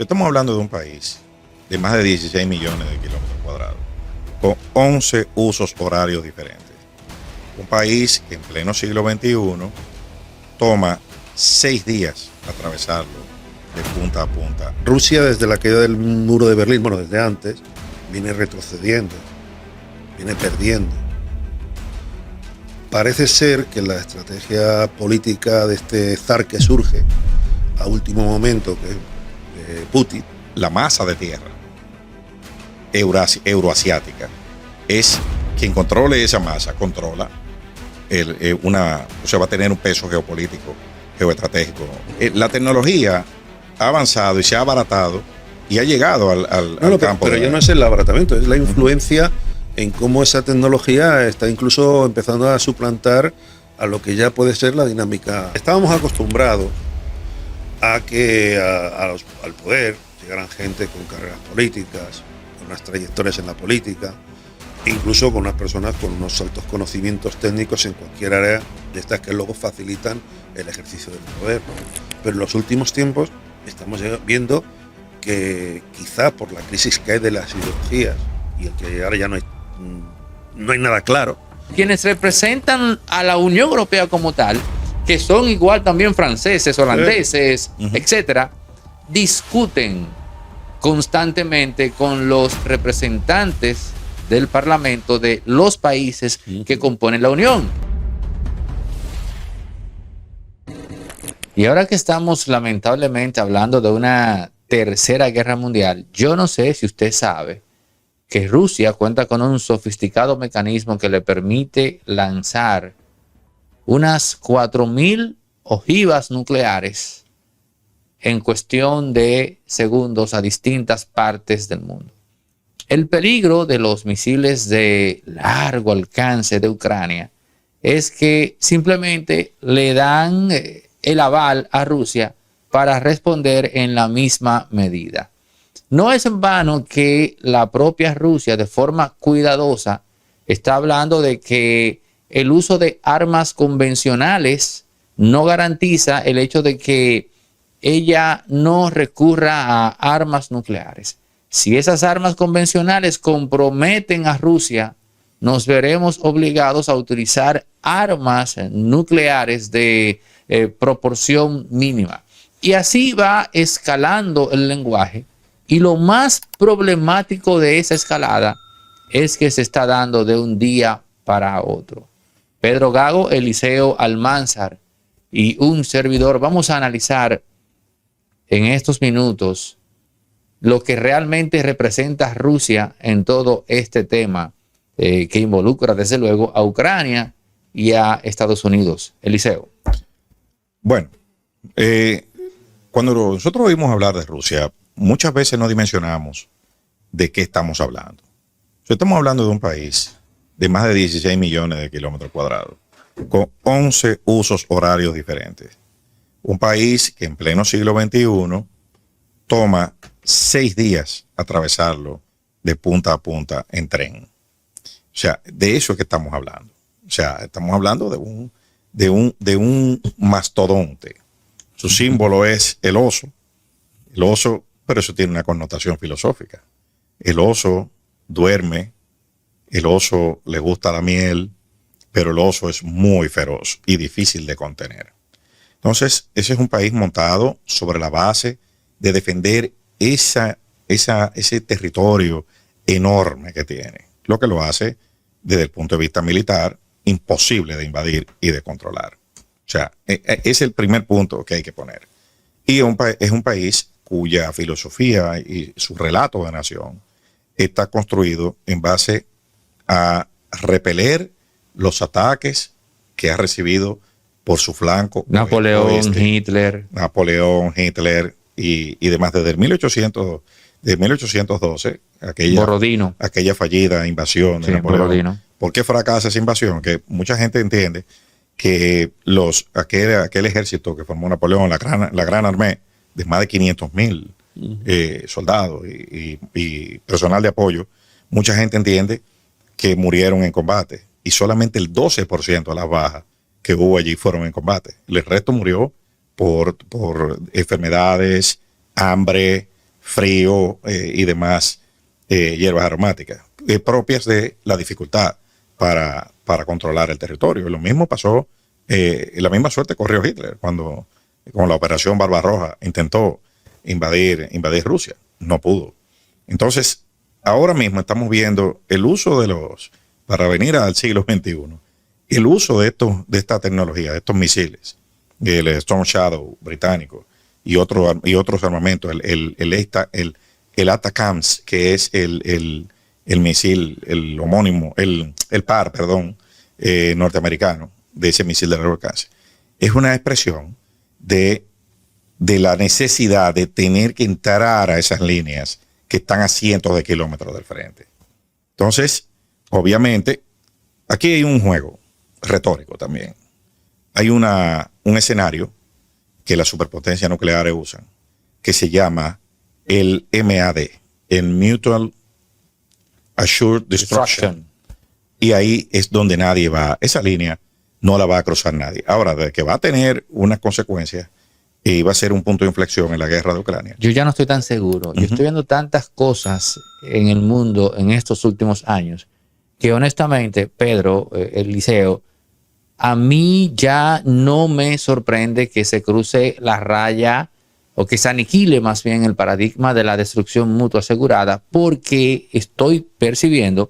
Estamos hablando de un país de más de 16 millones de kilómetros cuadrados, con 11 usos horarios diferentes. Un país que en pleno siglo XXI toma 6 días atravesarlo de punta a punta. Rusia, desde la caída del muro de Berlín, bueno, desde antes, viene retrocediendo, viene perdiendo. Parece ser que la estrategia política de este zar que surge a último momento, que es Putin, La masa de tierra euroasiática es quien controle esa masa, controla va a tener un peso geopolítico, geoestratégico. La tecnología ha avanzado y se ha abaratado y ha llegado al campo. Pero ya no es el abaratamiento, es la influencia en cómo esa tecnología está incluso empezando a suplantar a lo que ya puede ser la dinámica. Estábamos acostumbrados a que al poder llegaran gente con carreras políticas, con unas trayectorias en la política, incluso con unas personas con unos altos conocimientos técnicos en cualquier área de estas que luego facilitan el ejercicio del poder. Pero en los últimos tiempos estamos viendo que quizá por la crisis que hay de las ideologías y el que ahora ya no hay nada claro. Quienes representan a la Unión Europea como tal, que son igual también franceses, holandeses, etcétera, discuten constantemente con los representantes del Parlamento de los países que componen la Unión. Y ahora que estamos lamentablemente hablando de una tercera guerra mundial, yo no sé si usted sabe que Rusia cuenta con un sofisticado mecanismo que le permite lanzar unas 4.000 ojivas nucleares en cuestión de segundos a distintas partes del mundo. El peligro de los misiles de largo alcance de Ucrania es que simplemente le dan el aval a Rusia para responder en la misma medida. No es en vano que la propia Rusia, de forma cuidadosa, está hablando de que el uso de armas convencionales no garantiza el hecho de que ella no recurra a armas nucleares. Si esas armas convencionales comprometen a Rusia, nos veremos obligados a utilizar armas nucleares de proporción mínima. Y así va escalando el lenguaje. Y lo más problemático de esa escalada es que se está dando de un día para otro. Pedro Gago, Eliseo Almanzar y un servidor vamos a analizar en estos minutos lo que realmente representa Rusia en todo este tema que involucra desde luego a Ucrania y a Estados Unidos. Eliseo. Bueno, cuando nosotros oímos hablar de Rusia, muchas veces no dimensionamos de qué estamos hablando. Estamos hablando de un país de más de 16 millones de kilómetros cuadrados, con 11 usos horarios diferentes. Un país que en pleno siglo XXI toma 6 días atravesarlo de punta a punta en tren. O sea, de eso es que estamos hablando. O sea, estamos hablando de un mastodonte. Su símbolo es el oso. El oso, pero eso tiene una connotación filosófica. El oso duerme, el oso le gusta la miel, pero el oso es muy feroz y difícil de contener. Entonces, ese es un país montado sobre la base de defender ese territorio enorme que tiene, lo que lo hace desde el punto de vista militar imposible de invadir y de controlar. O sea, es el primer punto que hay que poner. Y es un país cuya filosofía y su relato de nación está construido en base a repeler los ataques que ha recibido por su flanco Napoleón, Hitler y demás desde el 1812, aquella fallida invasión de Napoleón. Borodino. ¿Por qué fracasa esa invasión? Que mucha gente entiende que aquel ejército que formó Napoleón, la gran armée de más de 500,000 soldados y personal de apoyo, mucha gente entiende que murieron en combate y solamente el 12% de las bajas que hubo allí fueron en combate. El resto murió por enfermedades, hambre, frío y demás hierbas aromáticas, propias de la dificultad para controlar el territorio. Lo mismo pasó, la misma suerte corrió Hitler cuando con la operación Barbarroja intentó invadir Rusia. No pudo. Entonces, ahora mismo estamos viendo el uso para venir al siglo XXI, el uso de esta tecnología, de estos misiles, el Storm Shadow británico y otros armamentos, el ATACMS, que es el misil, el homónimo, el par, perdón, norteamericano, de ese misil de largo alcance. Es una expresión de la necesidad de tener que entrar a esas líneas que están a cientos de kilómetros del frente. Entonces, obviamente, aquí hay un juego retórico también. Hay un escenario que las superpotencias nucleares usan, que se llama el MAD, el Mutual Assured Destruction. Y ahí es donde nadie va, esa línea no la va a cruzar nadie. Ahora, de que va a tener unas consecuencias y va a ser un punto de inflexión en la guerra de Ucrania. Yo ya no estoy tan seguro. Yo estoy viendo tantas cosas en el mundo en estos últimos años que honestamente, Pedro, Eliseo, a mí ya no me sorprende que se cruce la raya o que se aniquile más bien el paradigma de la destrucción mutua asegurada, porque estoy percibiendo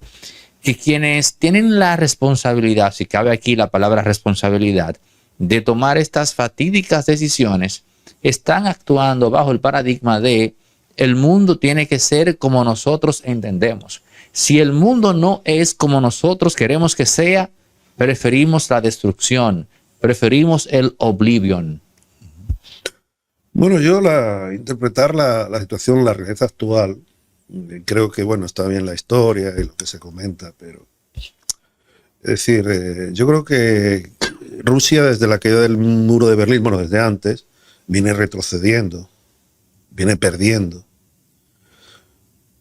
que quienes tienen la responsabilidad, si cabe aquí la palabra responsabilidad, de tomar estas fatídicas decisiones, están actuando bajo el paradigma de el mundo tiene que ser como nosotros entendemos. Si el mundo no es como nosotros queremos que sea, preferimos la destrucción, preferimos el oblivion. Bueno, yo interpretar la situación, la realidad actual, creo que, bueno, está bien la historia y lo que se comenta, pero es decir, yo creo que Rusia, desde la caída del muro de Berlín, bueno, desde antes, viene retrocediendo, viene perdiendo.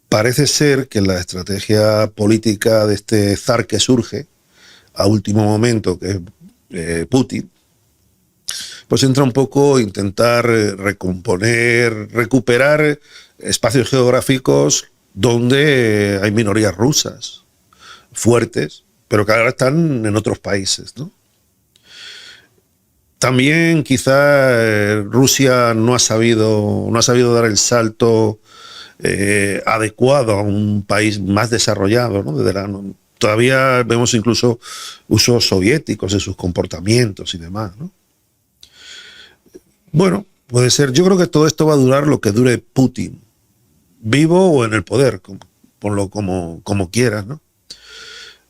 Parece ser que la estrategia política de este zar que surge a último momento, que es Putin, pues entra un poco a intentar recomponer, recuperar espacios geográficos donde hay minorías rusas fuertes, pero que ahora están en otros países, ¿no? También quizá Rusia no ha sabido dar el salto adecuado a un país más desarrollado, ¿no? Todavía vemos incluso usos soviéticos de sus comportamientos y demás, ¿no? Bueno, puede ser. Yo creo que todo esto va a durar lo que dure Putin, vivo o en el poder, ponlo como quieras, ¿no?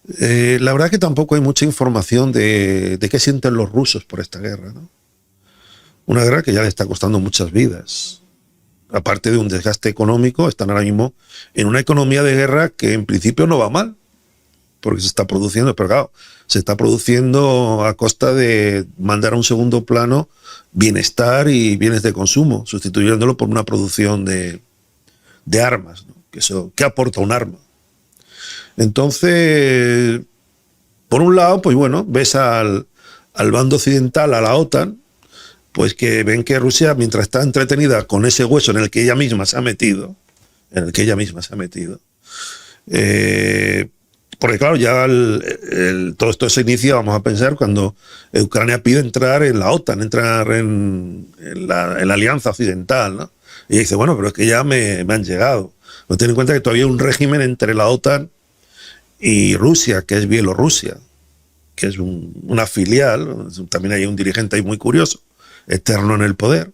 La verdad es que tampoco hay mucha información de qué sienten los rusos por esta guerra, ¿no? Una guerra que ya le está costando muchas vidas. Aparte de un desgaste económico, están ahora mismo en una economía de guerra que en principio no va mal, porque se está produciendo, pero claro, se está produciendo a costa de mandar a un segundo plano bienestar y bienes de consumo, sustituyéndolo por una producción de armas, ¿no? ¿Qué aporta un arma? Entonces, por un lado, pues bueno, ves al bando occidental, a la OTAN, pues que ven que Rusia, mientras está entretenida con ese hueso en el que ella misma se ha metido, porque claro, ya todo esto se inicia, vamos a pensar, cuando Ucrania pide entrar en la OTAN, entrar en la alianza occidental, ¿no? Y dice, bueno, pero es que ya me han llegado. No ten en cuenta que todavía hay un régimen entre la OTAN y Rusia, que es Bielorrusia, que es una filial. También hay un dirigente ahí muy curioso, eterno en el poder,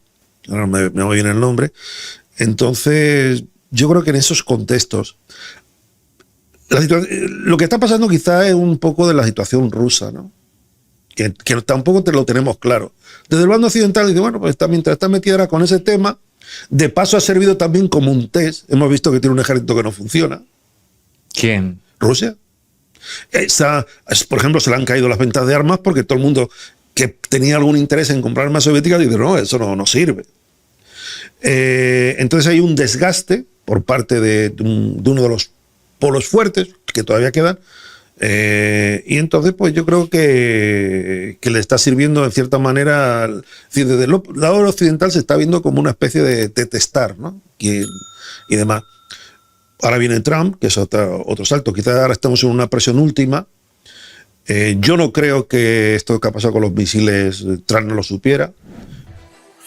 ahora me viene el nombre. Entonces, yo creo que en esos contextos, lo que está pasando quizá es un poco de la situación rusa, ¿no? Que tampoco lo tenemos claro. Desde el bando occidental dice, bueno, pues mientras está metida con ese tema, de paso ha servido también como un test. Hemos visto que tiene un ejército que no funciona. ¿Quién? Rusia. Por ejemplo, se le han caído las ventas de armas porque todo el mundo que tenía algún interés en comprar armas soviéticas dice, no, eso no sirve. Entonces hay un desgaste por parte de uno de los polos fuertes que todavía quedan, Y entonces, pues yo creo que le está sirviendo en cierta manera, es decir, desde el lado occidental se está viendo como una especie de testar, ¿no? Y demás. Ahora viene Trump, que es otro salto. Quizás ahora estamos en una presión última. Yo no creo que esto que ha pasado con los misiles Trump no lo supiera.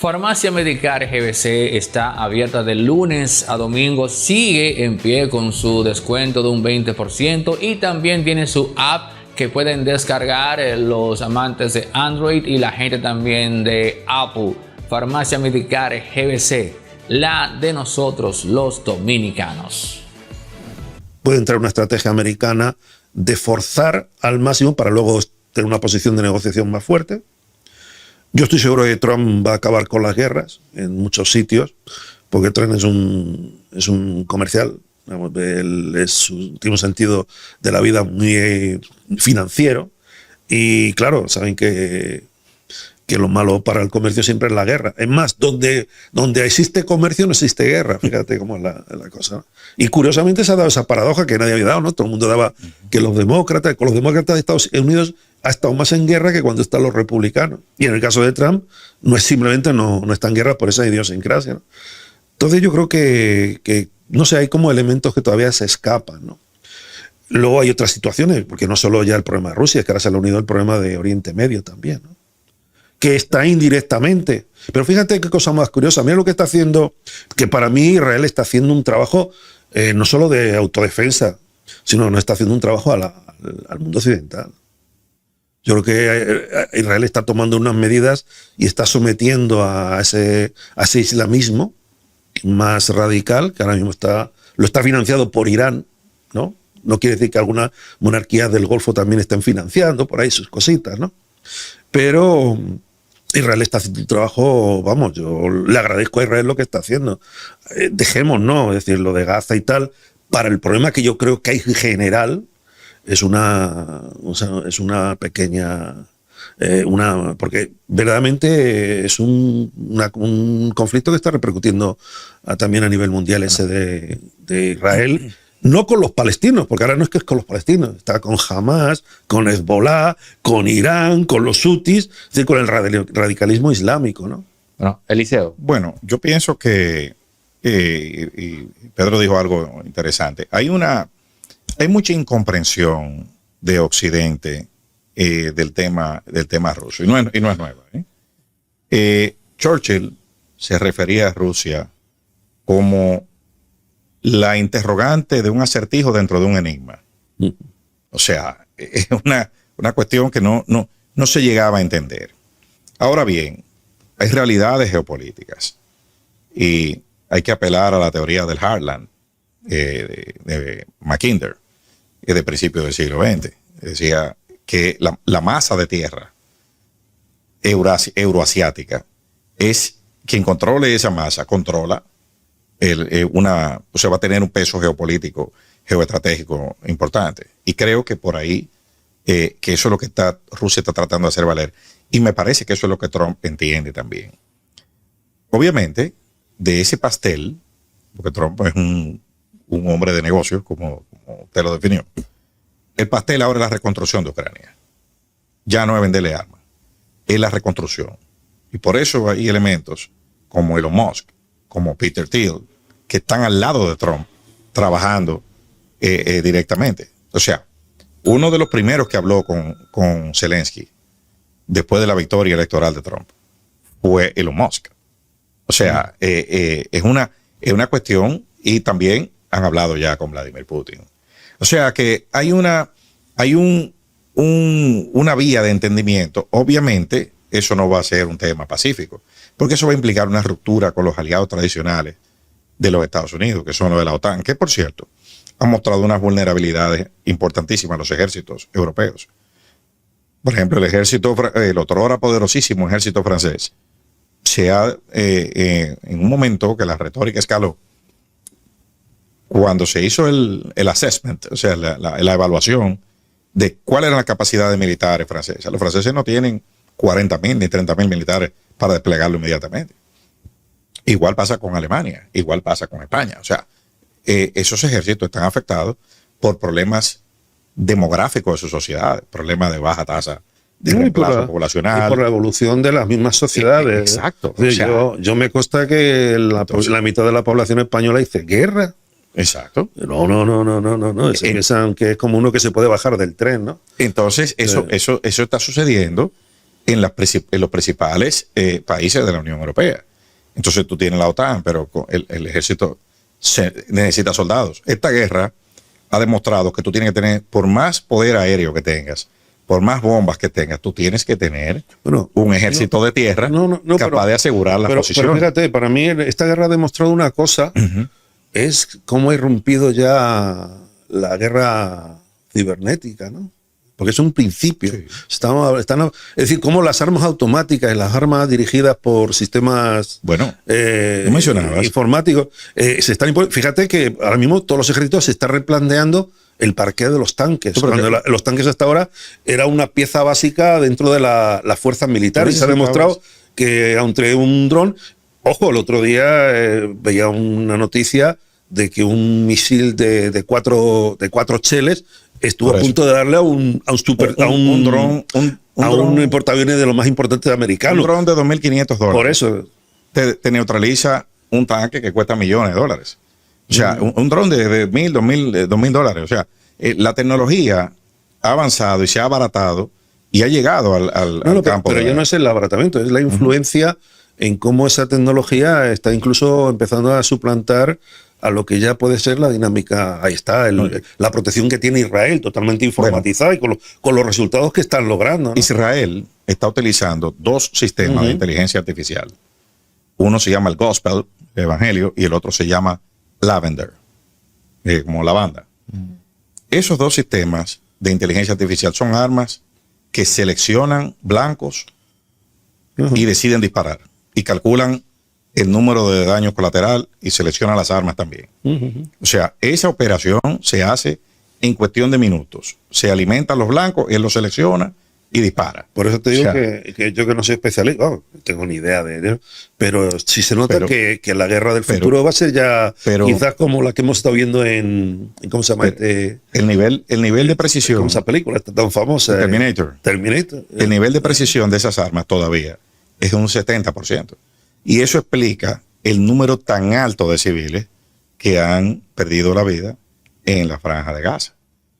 Farmacia Medicare GBC está abierta de lunes a domingo, sigue en pie con su descuento de un 20% y también tiene su app que pueden descargar los amantes de Android y la gente también de Apple. Farmacia Medicare GBC, la de nosotros los dominicanos. Puede entrar una estrategia americana de forzar al máximo para luego tener una posición de negociación más fuerte. Yo estoy seguro que Trump va a acabar con las guerras en muchos sitios, porque Trump es un comercial, digamos, tiene un sentido de la vida muy financiero, y claro, saben que lo malo para el comercio siempre es la guerra. Es más, donde existe comercio no existe guerra, fíjate cómo es la cosa, ¿no? Y curiosamente se ha dado esa paradoja que nadie había dado, ¿no? Todo el mundo daba que con los demócratas de Estados Unidos ha estado más en guerra que cuando están los republicanos. Y en el caso de Trump, no es simplemente no está en guerra por esa idiosincrasia, ¿no? Entonces yo creo que no sé, hay como elementos que todavía se escapan, ¿no? Luego hay otras situaciones, porque no solo ya el problema de Rusia, es que ahora se le ha unido el problema de Oriente Medio también, ¿no? Que está indirectamente. Pero fíjate qué cosa más curiosa. Mira lo que está haciendo, que para mí Israel está haciendo un trabajo no solo de autodefensa, sino no está haciendo un trabajo al mundo occidental. Yo creo que Israel está tomando unas medidas y está sometiendo a ese islamismo más radical, que ahora mismo lo está financiado por Irán, ¿no? No quiere decir que algunas monarquías del Golfo también estén financiando por ahí sus cositas, ¿no? Pero Israel está haciendo un trabajo, vamos, yo le agradezco a Israel lo que está haciendo. Dejemos, ¿no? Es decir, lo de Gaza y tal, para el problema que yo creo que hay en general, es una pequeña... porque verdaderamente es un conflicto que está repercutiendo también a nivel mundial, ese de Israel. No con los palestinos, porque ahora no es que es con los palestinos, está con Hamas, con Hezbollah, con Irán, con los hutis, es decir, con el radicalismo islámico, ¿no? Bueno, Eliseo. Bueno, yo pienso que, y Pedro dijo algo interesante, hay mucha incomprensión de Occidente del tema ruso, y no es nueva. Churchill se refería a Rusia como la interrogante de un acertijo dentro de un enigma. O sea, es una cuestión que no se llegaba a entender. Ahora bien, hay realidades geopolíticas y hay que apelar a la teoría del Heartland de Mackinder, que es de principios del siglo XX. Decía que la masa de tierra euroasiática es quien controle esa masa, controla va a tener un peso geopolítico, geoestratégico importante. Y creo que por ahí, que eso es lo que Rusia está tratando de hacer valer. Y me parece que eso es lo que Trump entiende también. Obviamente, de ese pastel, porque Trump es un hombre de negocios, como usted lo definió, el pastel ahora es la reconstrucción de Ucrania. Ya no es venderle armas, es la reconstrucción. Y por eso hay elementos como Elon Musk, como Peter Thiel, que están al lado de Trump, trabajando directamente. O sea, uno de los primeros que habló con Zelensky, después de la victoria electoral de Trump, fue Elon Musk. O sea, es una cuestión, y también han hablado ya con Vladimir Putin. O sea que hay una vía de entendimiento. Obviamente, eso no va a ser un tema pacífico, porque eso va a implicar una ruptura con los aliados tradicionales de los Estados Unidos, que son los de la OTAN, que por cierto han mostrado unas vulnerabilidades importantísimas a los ejércitos europeos. Por ejemplo, el otrora poderosísimo ejército francés, en un momento que la retórica escaló, cuando se hizo el assessment, o sea, la evaluación de cuáles eran las capacidades militares francesas. Los franceses no tienen 40.000 ni 30.000 militares para desplegarlo inmediatamente. Igual pasa con Alemania, igual pasa con España. O sea, esos ejércitos están afectados por problemas demográfico de su sociedad, problemas de baja tasa de No, reemplazo poblacional. y por la evolución de las mismas sociedades. Exacto. O sea, yo me consta que la mitad de la población española dice guerra. Exacto. No. Se piensan que es como uno que se puede bajar del tren, ¿no? Entonces, eso está sucediendo en los principales países de la Unión Europea. Entonces tú tienes la OTAN, pero el ejército necesita soldados. Esta guerra ha demostrado que tú tienes que tener, por más poder aéreo que tengas, por más bombas que tengas, tú tienes que tener un ejército de tierra capaz de asegurar la posición. Pero fíjate, para mí esta guerra ha demostrado una cosa, es cómo ha irrumpido ya la guerra cibernética, ¿no? Porque es un principio. Sí. Es decir, cómo las armas automáticas y las armas dirigidas por sistemas informáticos se están. Fíjate que ahora mismo todos los ejércitos se están replanteando el parqueo de los tanques. Los tanques hasta ahora era una pieza básica dentro de las fuerzas militares. Y se ha demostrado que entre un dron. Ojo, el otro día veía una noticia de que un misil de cuatro cheles estuvo a punto de darle a un portaaviones de los más importantes americanos. Un dron de $2.500. Por eso. Te neutraliza un tanque que cuesta millones de dólares. O sea, un dron de $2.000. O sea, la tecnología ha avanzado y se ha abaratado y ha llegado al campo. Pero ya no es el abaratamiento, es la influencia en cómo esa tecnología está incluso empezando a suplantar a lo que ya puede ser la dinámica. Ahí está, la protección que tiene Israel, totalmente informatizada y con los resultados que están logrando, ¿no? Israel está utilizando dos sistemas de inteligencia artificial. Uno se llama el Gospel, el Evangelio, y el otro se llama Lavender, como lavanda. Esos dos sistemas de inteligencia artificial son armas que seleccionan blancos y deciden disparar. Y calculan el número de daños colateral y seleccionan las armas también. O sea, esa operación se hace en cuestión de minutos. Se alimentan los blancos, él los selecciona y dispara. Por eso te digo que yo que no soy especialista, no tengo ni idea de ello, pero sí se nota que la guerra del futuro va a ser ya quizás como la que hemos estado viendo en ¿cómo se llama? El nivel de precisión. Como esa película está tan famosa. Terminator. El nivel de precisión de esas armas todavía es de un 70%. Y eso explica el número tan alto de civiles que han perdido la vida en la Franja de Gaza,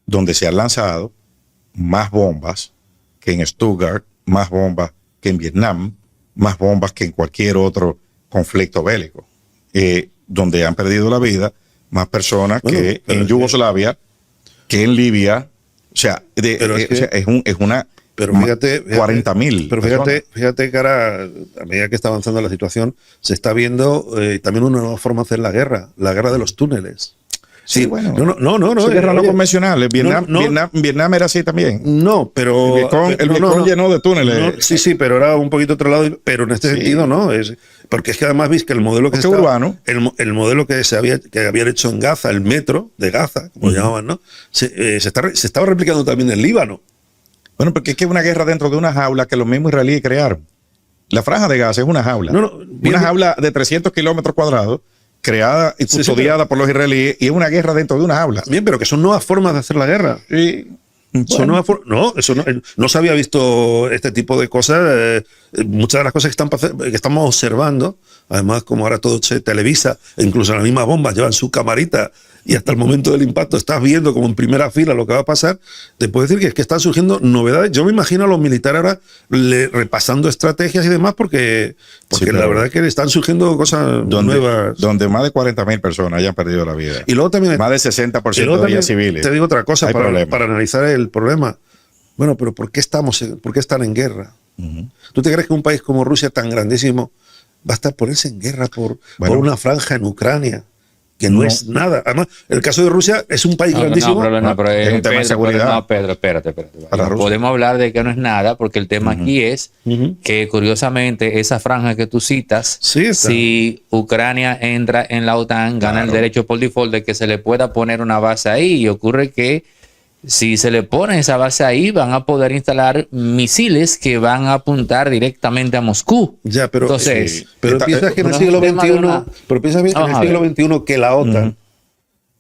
donde se han lanzado más bombas que en Stuttgart, más bombas que en Vietnam, más bombas que en cualquier otro conflicto bélico, donde han perdido la vida más personas que en Yugoslavia, que en Libia. O sea, es una... Pero fíjate, 40.000. Pero fíjate que ahora, a medida que está avanzando la situación, se está viendo también una nueva forma de hacer la guerra de los túneles. Sí, bueno. No. Guerra no convencional. Vietnam era así también. No, pero... El Vietcong llenó de túneles. Sí, pero era un poquito otro lado. Pero en este sentido no. Porque es que además veis que el modelo que urbano. El modelo que habían hecho en Gaza, el metro de Gaza, como llamaban, ¿no? Se estaba replicando también en Líbano. Bueno, porque es que es una guerra dentro de una jaula que los mismos israelíes crearon. La Franja de Gaza es una jaula. Una jaula de 300 kilómetros cuadrados, creada y custodiada por los israelíes, y es una guerra dentro de una jaula. Bien, pero que son nuevas formas de hacer la guerra. Sí. No se había visto este tipo de cosas. Muchas de las cosas que estamos observando, además, como ahora todo se televisa, e incluso las mismas bombas llevan su camarita y hasta el momento del impacto estás viendo como en primera fila lo que va a pasar. Te puedo decir que están surgiendo novedades. Yo me imagino a los militares ahora repasando estrategias y demás, porque la verdad es que están surgiendo cosas nuevas. Donde más de 40.000 personas hayan perdido la vida. Y luego también más del 60% de ellas civiles. Te digo otra cosa para analizar el problema. Bueno, pero ¿por qué están en guerra? ¿Tú te crees que un país como Rusia, tan grandísimo, va a estar ponerse en guerra por una franja en Ucrania? Que no es nada. Además, el caso de Rusia es un país grandísimo. Pero es un tema de seguridad. No, Pedro, espérate. Podemos hablar de que no es nada, porque el tema aquí es que, curiosamente, esa franja que tú citas, si Ucrania entra en la OTAN, gana el derecho por default de que se le pueda poner una base ahí. Y ocurre que si se le pone esa base ahí, van a poder instalar misiles que van a apuntar directamente a Moscú. Ya, pero entonces, pero piensas que en el siglo XXI, que la OTAN,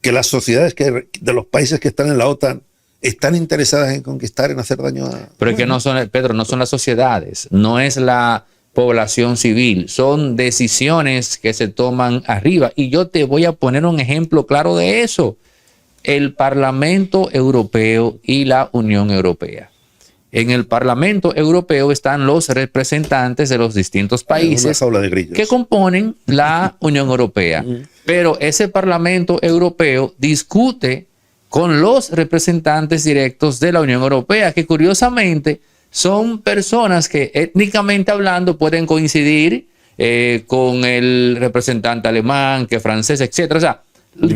que las sociedades de los países que están en la OTAN están interesadas en conquistar, en hacer daño a... Pero es que no son, Pedro, no son las sociedades, no es la población civil, son decisiones que se toman arriba. Y yo te voy a poner un ejemplo claro de eso. El Parlamento Europeo y la Unión Europea. En el Parlamento Europeo están los representantes de los distintos países que componen la Unión Europea. Pero ese Parlamento Europeo discute con los representantes directos de la Unión Europea, que curiosamente son personas que étnicamente hablando pueden coincidir con el representante alemán, que francés, etcétera. O sea,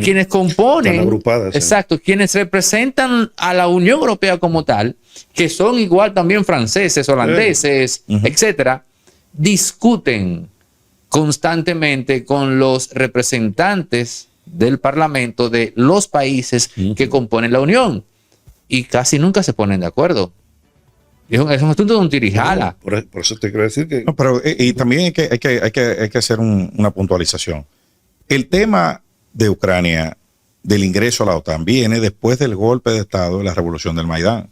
quienes componen, agrupadas, exacto, quienes representan a la Unión Europea como tal, que son igual también franceses, holandeses, etcétera, discuten constantemente con los representantes del Parlamento de los países que componen la Unión y casi nunca se ponen de acuerdo. Es un asunto de un tirijala. Por eso te quiero decir que... No, pero y también hay que hacer una puntualización. El tema de Ucrania, del ingreso a la OTAN, viene después del golpe de Estado de la Revolución del Maidán,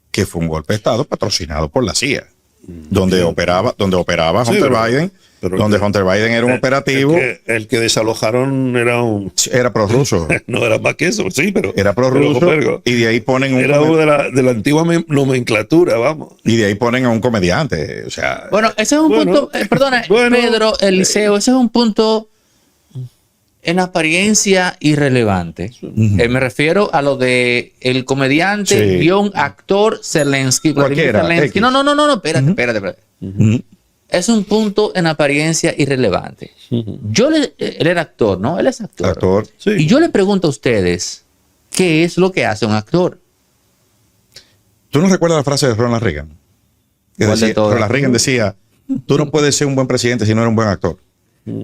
que fue un golpe de Estado patrocinado por la CIA, donde operaba Hunter Biden, donde Hunter Biden era un operativo. El que desalojaron era prorruso. No era más que eso, sí, pero era prorruso. Y de ahí ponen era de la antigua nomenclatura, vamos. Y de ahí ponen a un comediante. O sea, bueno, ese es un punto, perdona, Pedro, Eliseo, ese es un punto en apariencia irrelevante. Me refiero a lo de el comediante actor Zelensky. Zelensky. No, espérate. Es un punto en apariencia irrelevante. Él era actor, ¿no? Él es actor. Sí. Y yo le pregunto a ustedes, ¿qué es lo que hace un actor? ¿Tú no recuerdas la frase de Ronald Reagan? Ronald Reagan decía, tú no puedes ser un buen presidente si no eres un buen actor.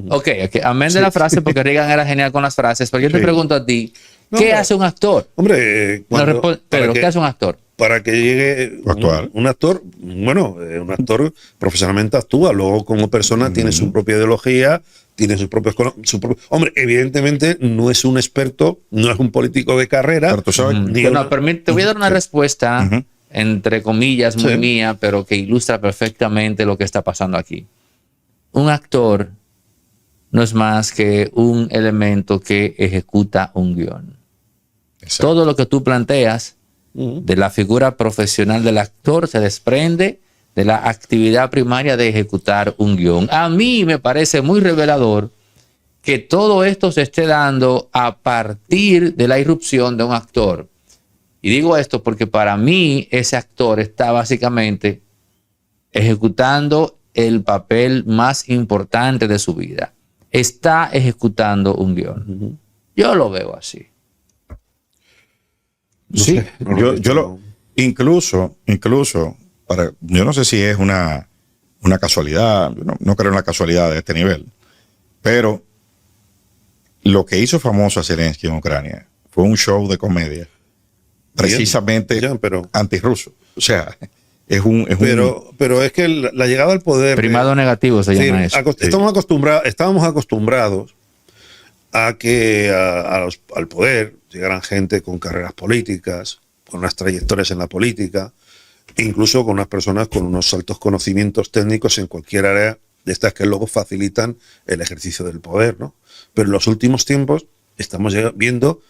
Ok, amén de la frase, porque Reagan era genial con las frases, pero yo te pregunto a ti, ¿qué hace un actor? Hombre, Pedro, ¿qué hace un actor? Para que llegue un actor, un actor profesionalmente actúa, luego como persona tiene su propia ideología, tiene sus propios... Hombre, evidentemente no es un experto, no es un político de carrera. Pero tú sabes, te voy a dar una respuesta, entre comillas, muy mía, pero que ilustra perfectamente lo que está pasando aquí. Un actor no es más que un elemento que ejecuta un guión. Exacto. Todo lo que tú planteas de la figura profesional del actor se desprende de la actividad primaria de ejecutar un guión. A mí me parece muy revelador que todo esto se esté dando a partir de la irrupción de un actor. Y digo esto porque para mí ese actor está básicamente ejecutando el papel más importante de su vida. Está ejecutando un guión. Yo lo veo así. Sí, yo lo incluso yo no sé si es una casualidad, no creo en la casualidad de este nivel, pero lo que hizo famoso a Zelensky en Ucrania fue un show de comedia precisamente antirruso. O sea, pero es que la llegada al poder... Primado negativo se llama eso. Estábamos acostumbrados a que al poder llegaran gente con carreras políticas, con unas trayectorias en la política, incluso con unas personas con unos altos conocimientos técnicos en cualquier área de estas que luego facilitan el ejercicio del poder, ¿no? Pero en los últimos tiempos estamos viendo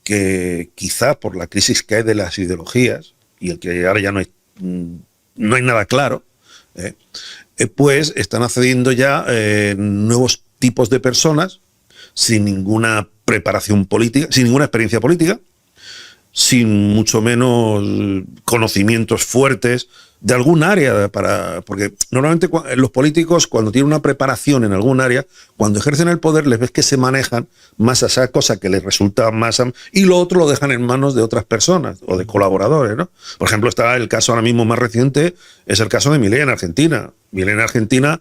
que quizá por la crisis que hay de las ideologías y el que ahora ya no hay nada claro, pues están accediendo ya nuevos tipos de personas sin ninguna preparación política, sin ninguna experiencia política, sin mucho menos conocimientos fuertes de algún área, porque normalmente los políticos cuando tienen una preparación en algún área, cuando ejercen el poder les ves que se manejan más a esa cosa que les resulta más, y lo otro lo dejan en manos de otras personas o de colaboradores, ¿no? Por ejemplo, está el caso ahora mismo más reciente, es el caso de Milei en Argentina. Milei en Argentina,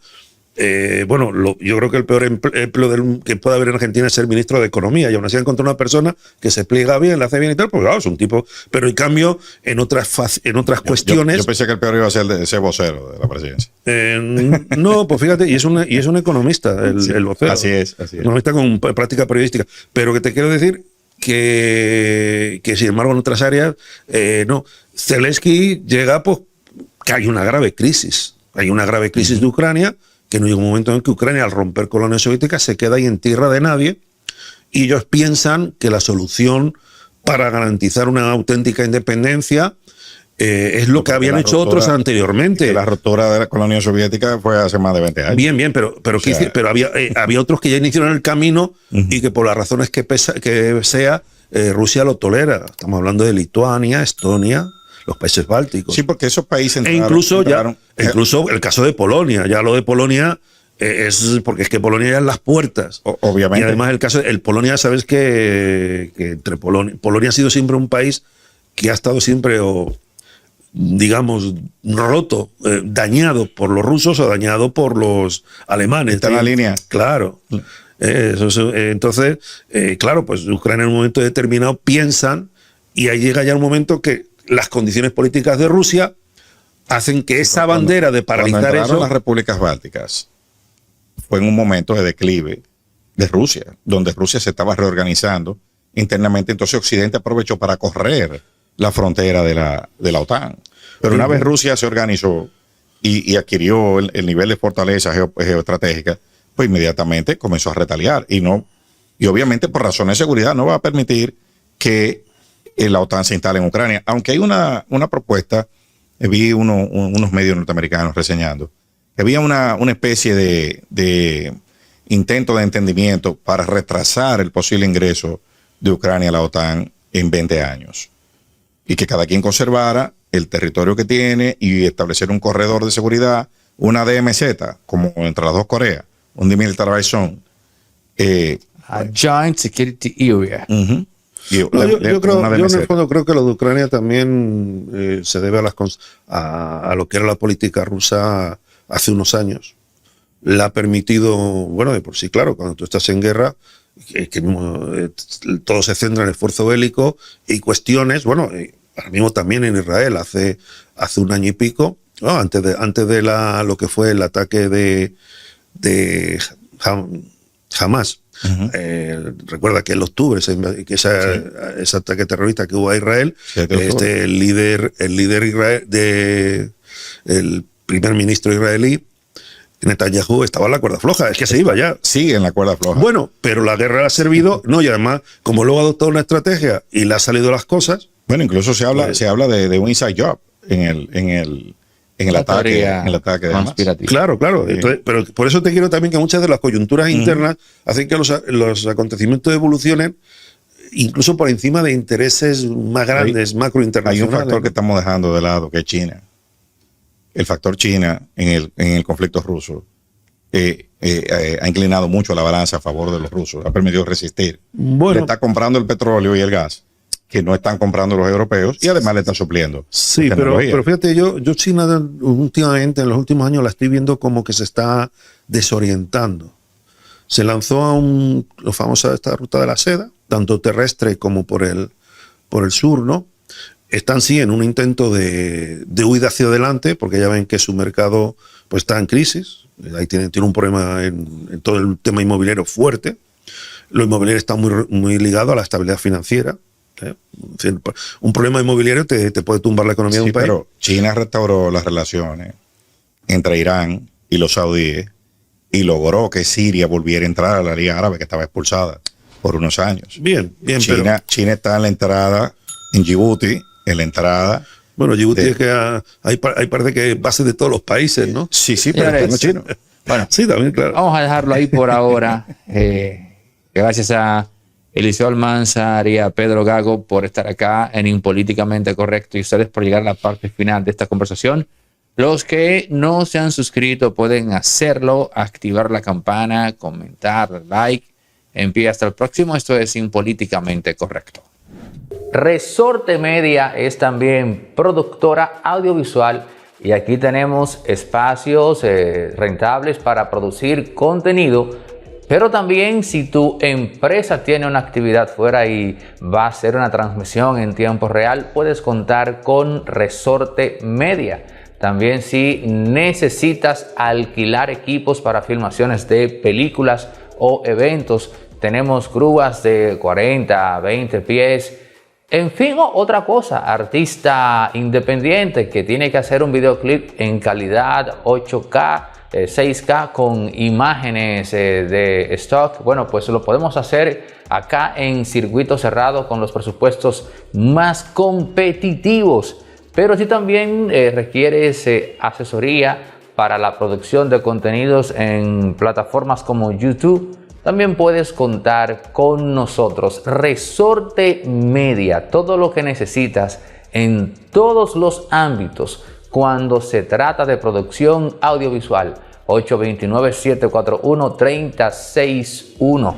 yo creo que el peor empleo que puede haber en Argentina es ser ministro de Economía, y aún así encontró una persona que se pliega bien, la hace bien y tal, pues claro, es un tipo, pero en cambio en otras cuestiones... Yo pensé que el peor iba a ser ese vocero de la presidencia. No, pues fíjate, y es un economista, el vocero. Así es. Economista con práctica periodística. Pero que te quiero decir que sin embargo en otras áreas no. Zelensky llega pues que hay una grave crisis. Hay una grave crisis de Ucrania, que no llega un momento en que Ucrania, al romper con la Unión Soviética, se queda ahí en tierra de nadie, y ellos piensan que la solución para garantizar una auténtica independencia es lo que habían hecho otros anteriormente. La ruptura con la Unión Soviética fue hace más de 20 años. Bien, pero había otros que ya iniciaron el camino y que por las razones que sea, Rusia lo tolera. Estamos hablando de Lituania, Estonia, los países bálticos. Sí, porque esos países incluso el caso de Polonia. Ya lo de Polonia es porque es que Polonia ya en las puertas. Obviamente. Y además el caso de Polonia, sabes que entre Polonia ha sido siempre un país que ha estado siempre digamos, roto, dañado por los rusos o dañado por los alemanes. Está en la línea. Claro. Entonces, claro, pues Ucrania en un momento determinado piensan, y ahí llega ya un momento que las condiciones políticas de Rusia hacen que esa bandera de paralizar eso. Las repúblicas bálticas fue en un momento de declive de Rusia, donde Rusia se estaba reorganizando internamente, entonces Occidente aprovechó para correr la frontera de la OTAN. Pero una vez Rusia se organizó y adquirió el nivel de fortaleza geoestratégica, pues inmediatamente comenzó a retaliar. Y obviamente por razones de seguridad no va a permitir que la OTAN se instale en Ucrania. Aunque hay una propuesta, vi unos medios norteamericanos reseñando, que había una especie de intento de entendimiento para retrasar el posible ingreso de Ucrania a la OTAN en 20 años. Y que cada quien conservara el territorio que tiene y establecer un corredor de seguridad, una DMZ, como entre las dos Coreas, un Demilitarized Zone. A Joint Security Area. Yo en el fondo creo que lo de Ucrania también se debe a lo que era la política rusa hace unos años. La ha permitido, bueno, de por sí, claro, cuando tú estás en guerra, todo se centra en el esfuerzo bélico y cuestiones, bueno, ahora mismo también en Israel, hace un año y pico, antes de lo que fue el ataque de Hamas. Recuerda que en octubre ese ataque terrorista que hubo a Israel, el líder el primer ministro israelí, Netanyahu, estaba en la cuerda floja, es que se iba ya. Sigue en la cuerda floja. Bueno, pero la guerra le ha servido, y además, como luego ha adoptado una estrategia y le ha salido las cosas. Bueno, incluso se habla de un inside job en el ataque de Hamas. Claro. Entonces, pero por eso te quiero también que muchas de las coyunturas internas hacen que los acontecimientos evolucionen incluso por encima de intereses más grandes, macro internacionales. Hay un factor que estamos dejando de lado, que es China. El factor China en el conflicto ruso ha inclinado mucho la balanza a favor de los rusos, ha permitido resistir. Bueno, le está comprando el petróleo y el gas que no están comprando los europeos, y además le está supliendo. Sí, pero fíjate, yo China últimamente, en los últimos años, la estoy viendo como que se está desorientando. Se lanzó a lo famosa esta ruta de la seda, tanto terrestre como por el sur, ¿no? Están sí en un intento de huida hacia adelante, porque ya ven que su mercado pues está en crisis. Ahí tiene un problema en todo el tema inmobiliario fuerte. Lo inmobiliario está muy ligado a la estabilidad financiera. Un problema inmobiliario te puede tumbar la economía de un país. Pero China restauró las relaciones entre Irán y los saudíes y logró que Siria volviera a entrar a la Liga Árabe, que estaba expulsada por unos años. Bien. China está en la entrada, en Djibouti, en la entrada. Bueno, Djibouti es que hay parece que base de todos los países, ¿no? Sí, pero está chino. Bueno, sí, también, claro. Vamos a dejarlo ahí por ahora. Gracias a Eliseo Almanzar y a Pedro Gago por estar acá en Impolíticamente Correcto, y ustedes por llegar a la parte final de esta conversación. Los que no se han suscrito pueden hacerlo, activar la campana, comentar, like. En pie, hasta el próximo. Esto es Impolíticamente Correcto. Resorte Media es también productora audiovisual, y aquí tenemos espacios rentables para producir contenido. Pero también, si tu empresa tiene una actividad fuera y va a hacer una transmisión en tiempo real, puedes contar con Resorte Media. También, si necesitas alquilar equipos para filmaciones de películas o eventos, tenemos grúas de 40, 20 pies. En fin, otra cosa, artista independiente que tiene que hacer un videoclip en calidad 8K, 6K con imágenes de stock. Bueno, pues lo podemos hacer acá en circuito cerrado con los presupuestos más competitivos. Pero si también requieres asesoría para la producción de contenidos en plataformas como YouTube, también puedes contar con nosotros. Resorte Media, todo lo que necesitas en todos los ámbitos cuando se trata de producción audiovisual. 829-741-3061.